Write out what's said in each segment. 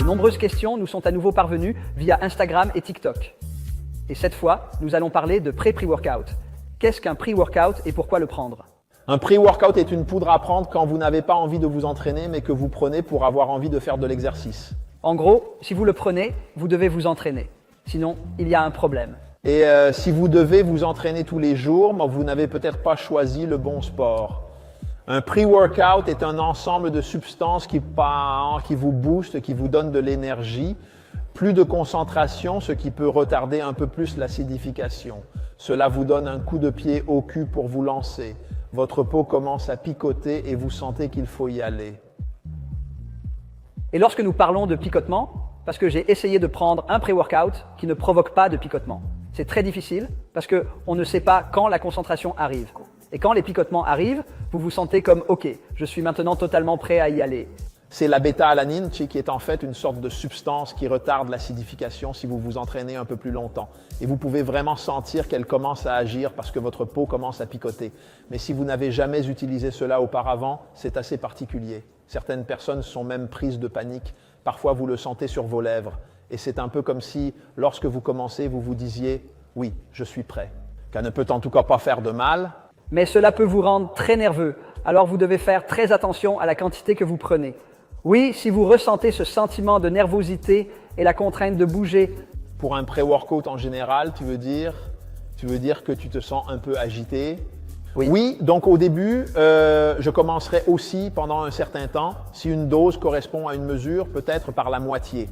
nombreuses questions nous sont à nouveau parvenues via Instagram et TikTok. Et cette fois, nous allons parler de pré-workout. Qu'est-ce qu'un pré-workout et pourquoi le prendre? Un pré-workout est une poudre à prendre quand vous n'avez pas envie de vous entraîner, mais que vous prenez pour avoir envie de faire de l'exercice. En gros, si vous le prenez, vous devez vous entraîner. Sinon, il y a un problème. Et si vous devez vous entraîner tous les jours, vous n'avez peut-être pas choisi le bon sport. Un pré-workout est un ensemble de substances qui vous boostent, qui vous donnent de l'énergie, plus de concentration, ce qui peut retarder un peu plus l'acidification. Cela vous donne un coup de pied au cul pour vous lancer. Votre peau commence à picoter et vous sentez qu'il faut y aller. Et lorsque nous parlons de picotement, parce que j'ai essayé de prendre un pré-workout qui ne provoque pas de picotement. C'est très difficile parce qu'on ne sait pas quand la concentration arrive. Et quand les picotements arrivent, vous vous sentez comme « Ok, je suis maintenant totalement prêt à y aller ». C'est la bêta-alanine qui est en fait une sorte de substance qui retarde l'acidification si vous vous entraînez un peu plus longtemps. Et vous pouvez vraiment sentir qu'elle commence à agir parce que votre peau commence à picoter. Mais si vous n'avez jamais utilisé cela auparavant, c'est assez particulier. Certaines personnes sont même prises de panique. Parfois, vous le sentez sur vos lèvres. Et c'est un peu comme si, lorsque vous commencez, vous vous disiez « Oui, je suis prêt ». Ça ne peut en tout cas pas faire de mal. Mais cela peut vous rendre très nerveux. Alors vous devez faire très attention à la quantité que vous prenez. Oui, si vous ressentez ce sentiment de nervosité et la contrainte de bouger. Pour un pré-workout en général, tu veux dire que tu te sens un peu agité? Oui, donc au début, je commencerai aussi pendant un certain temps, si une dose correspond à une mesure, peut-être par la moitié.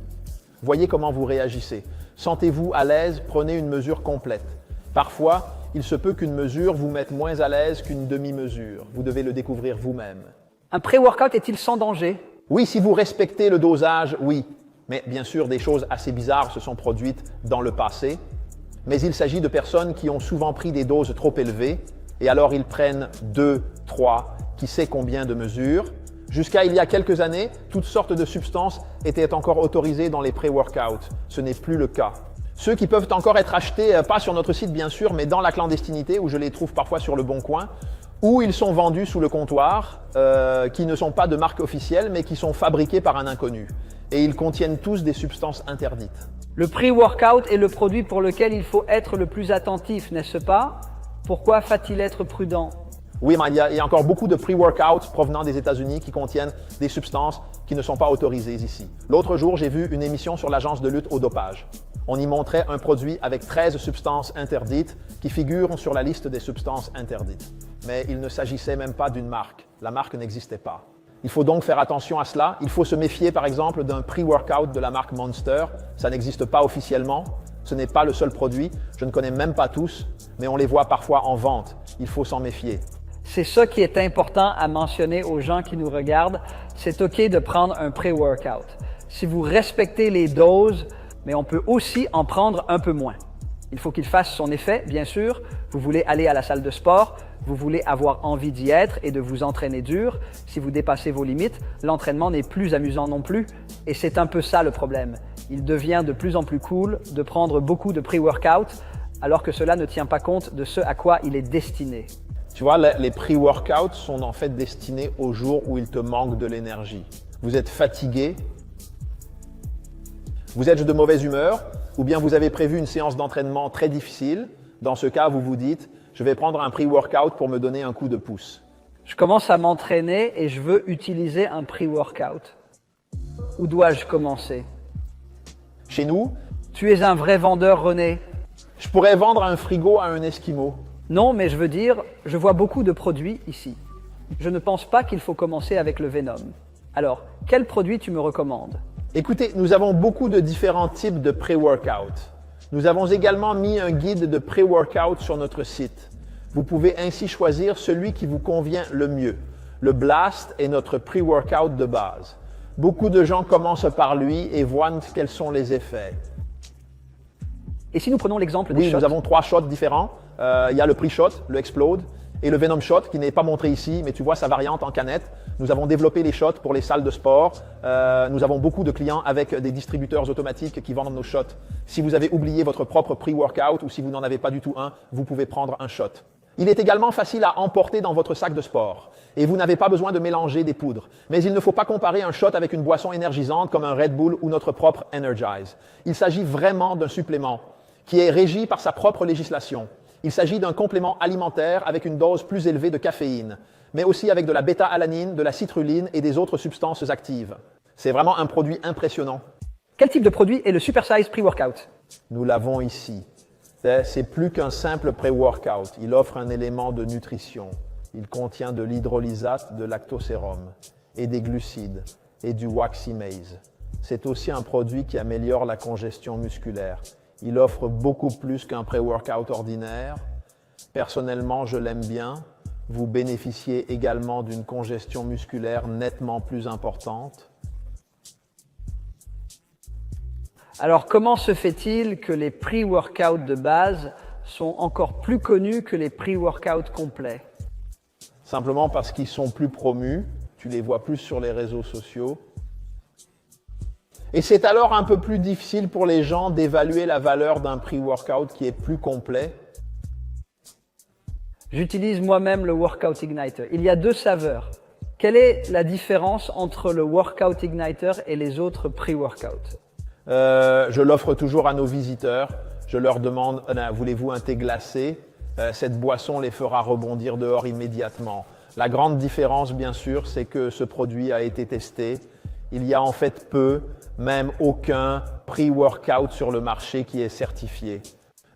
Voyez comment vous réagissez. Sentez-vous à l'aise, prenez une mesure complète. Parfois, il se peut qu'une mesure vous mette moins à l'aise qu'une demi-mesure. Vous devez le découvrir vous-même. Un pré-workout est-il sans danger? Oui, si vous respectez le dosage, oui. Mais bien sûr, des choses assez bizarres se sont produites dans le passé. Mais il s'agit de personnes qui ont souvent pris des doses trop élevées et alors ils prennent 2, 3, qui sait combien de mesures. Jusqu'à il y a quelques années, toutes sortes de substances étaient encore autorisées dans les pré-workouts. Ce n'est plus le cas. Ceux qui peuvent encore être achetés, pas sur notre site bien sûr, mais dans la clandestinité, où je les trouve parfois sur le Bon Coin, où ils sont vendus sous le comptoir, qui ne sont pas de marque officielle, mais qui sont fabriqués par un inconnu. Et ils contiennent tous des substances interdites. Le pré-workout est le produit pour lequel il faut être le plus attentif, n'est-ce pas? Pourquoi faut-il être prudent? Oui, mais il y a encore beaucoup de pré-workouts provenant des États-Unis qui contiennent des substances qui ne sont pas autorisées ici. L'autre jour, j'ai vu une émission sur l'Agence de lutte au dopage. On y montrait un produit avec 13 substances interdites qui figurent sur la liste des substances interdites. Mais il ne s'agissait même pas d'une marque. La marque n'existait pas. Il faut donc faire attention à cela. Il faut se méfier par exemple d'un pré-workout de la marque Monster. Ça n'existe pas officiellement. Ce n'est pas le seul produit. Je ne connais même pas tous, mais on les voit parfois en vente. Il faut s'en méfier. C'est ça qui est important à mentionner aux gens qui nous regardent. C'est OK de prendre un pré-workout. Si vous respectez les doses, mais on peut aussi en prendre un peu moins. Il faut qu'il fasse son effet, bien sûr. Vous voulez aller à la salle de sport, vous voulez avoir envie d'y être et de vous entraîner dur. Si vous dépassez vos limites, l'entraînement n'est plus amusant non plus. Et c'est un peu ça le problème. Il devient de plus en plus cool de prendre beaucoup de pré-workout, alors que cela ne tient pas compte de ce à quoi il est destiné. Tu vois, les pré-workouts sont en fait destinés au jour où il te manque de l'énergie. Vous êtes fatigué, vous êtes de mauvaise humeur, ou bien vous avez prévu une séance d'entraînement très difficile. Dans ce cas, vous vous dites « je vais prendre un pré-workout pour me donner un coup de pouce ». Je commence à m'entraîner et je veux utiliser un pré-workout. Où dois-je commencer? Chez nous, tu es un vrai vendeur, René. Je pourrais vendre un frigo à un Esquimau. Non, mais je veux dire, je vois beaucoup de produits ici. Je ne pense pas qu'il faut commencer avec le Venom. Alors, quel produit tu me recommandes? Écoutez, nous avons beaucoup de différents types de pré-workout. Nous avons également mis un guide de pré-workout sur notre site. Vous pouvez ainsi choisir celui qui vous convient le mieux. Le Blast est notre pré-workout de base. Beaucoup de gens commencent par lui et voient quels sont les effets. Et si nous prenons l'exemple des shots? Oui, nous avons 3 shots différents. Il y a le pre-shot, le Explode, et le Venom Shot, qui n'est pas montré ici, mais tu vois sa variante en canette. Nous avons développé les shots pour les salles de sport. Nous avons beaucoup de clients avec des distributeurs automatiques qui vendent nos shots. Si vous avez oublié votre propre pre-workout ou si vous n'en avez pas du tout un, vous pouvez prendre un shot. Il est également facile à emporter dans votre sac de sport et vous n'avez pas besoin de mélanger des poudres. Mais il ne faut pas comparer un shot avec une boisson énergisante comme un Red Bull ou notre propre Energize. Il s'agit vraiment d'un supplément qui est régi par sa propre législation. Il s'agit d'un complément alimentaire avec une dose plus élevée de caféine, mais aussi avec de la bêta-alanine, de la citrulline et des autres substances actives. C'est vraiment un produit impressionnant. Quel type de produit est le Supersize Pre-Workout? Nous l'avons ici. C'est plus qu'un simple pré-workout. Il offre un élément de nutrition. Il contient de l'hydrolysate de lactosérum et des glucides et du waximase. C'est aussi un produit qui améliore la congestion musculaire. Il offre beaucoup plus qu'un pré-workout ordinaire. Personnellement, je l'aime bien. Vous bénéficiez également d'une congestion musculaire nettement plus importante. Alors, comment se fait-il que les pre-workouts de base sont encore plus connus que les pre-workouts complets? Simplement parce qu'ils sont plus promus, tu les vois plus sur les réseaux sociaux. Et c'est alors un peu plus difficile pour les gens d'évaluer la valeur d'un pre-workout qui est plus complet. J'utilise moi-même le Workout Igniter. Il y a 2 saveurs. Quelle est la différence entre le Workout Igniter et les autres pre-workouts? Je l'offre toujours à nos visiteurs. Je leur demande, voulez-vous un thé glacé? Cette boisson les fera rebondir dehors immédiatement. La grande différence, bien sûr, c'est que ce produit a été testé. Il y a en fait peu, même aucun pre-workout sur le marché qui est certifié.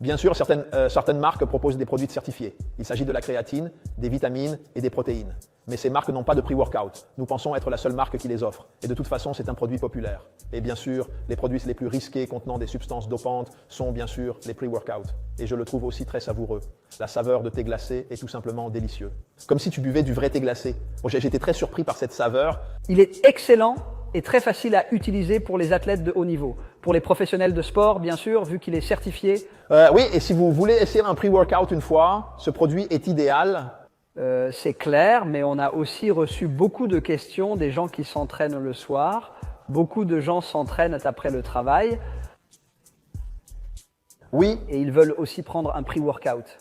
Bien sûr, certaines marques proposent des produits certifiés. Il s'agit de la créatine, des vitamines et des protéines. Mais ces marques n'ont pas de pre-workout. Nous pensons être la seule marque qui les offre. Et de toute façon, c'est un produit populaire. Et bien sûr, les produits les plus risqués contenant des substances dopantes sont bien sûr les pre-workouts. Et je le trouve aussi très savoureux. La saveur de thé glacé est tout simplement délicieuse. Comme si tu buvais du vrai thé glacé. Bon, j'étais très surpris par cette saveur. Il est excellent et très facile à utiliser pour les athlètes de haut niveau. Pour les professionnels de sport, bien sûr, vu qu'il est certifié. Oui, et si vous voulez essayer un pre-workout une fois, ce produit est idéal. C'est clair, mais on a aussi reçu beaucoup de questions des gens qui s'entraînent le soir. Beaucoup de gens s'entraînent après le travail. Oui. Et ils veulent aussi prendre un pre-workout.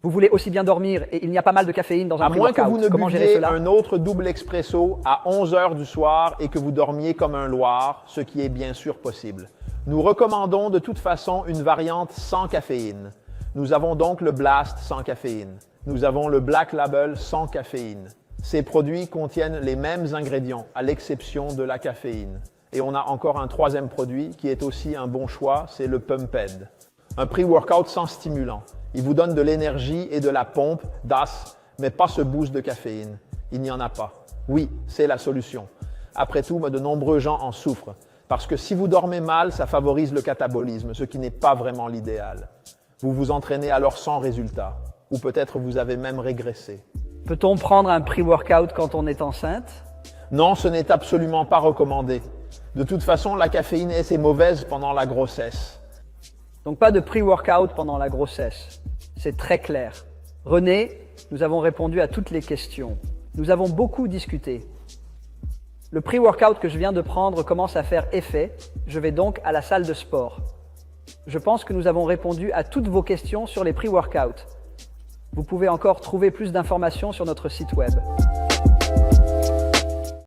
Vous voulez aussi bien dormir et il y a pas mal de caféine dans un pre-workout. À moins que vous ne Comment gérer buviez cela? un autre double expresso à 11 heures du soir et que vous dormiez comme un loir, ce qui est bien sûr possible. Nous recommandons de toute façon une variante sans caféine. Nous avons donc le Blast sans caféine. Nous avons le Black Label sans caféine. Ces produits contiennent les mêmes ingrédients, à l'exception de la caféine. Et on a encore un troisième produit qui est aussi un bon choix, c'est le Pumped. Un pre-workout sans stimulant. Il vous donne de l'énergie et de la pompe, DAS, mais pas ce boost de caféine. Il n'y en a pas. Oui, c'est la solution. Après tout, de nombreux gens en souffrent. Parce que si vous dormez mal, ça favorise le catabolisme, ce qui n'est pas vraiment l'idéal. Vous vous entraînez alors sans résultat. Ou peut-être vous avez même régressé. Peut-on prendre un pre-workout quand on est enceinte? Non, ce n'est absolument pas recommandé. De toute façon, la caféine est mauvaise pendant la grossesse. Donc pas de pre-workout pendant la grossesse. C'est très clair. René, nous avons répondu à toutes les questions. Nous avons beaucoup discuté. Le pre-workout que je viens de prendre commence à faire effet. Je vais donc à la salle de sport. Je pense que nous avons répondu à toutes vos questions sur les pre-workouts. Vous pouvez encore trouver plus d'informations sur notre site web.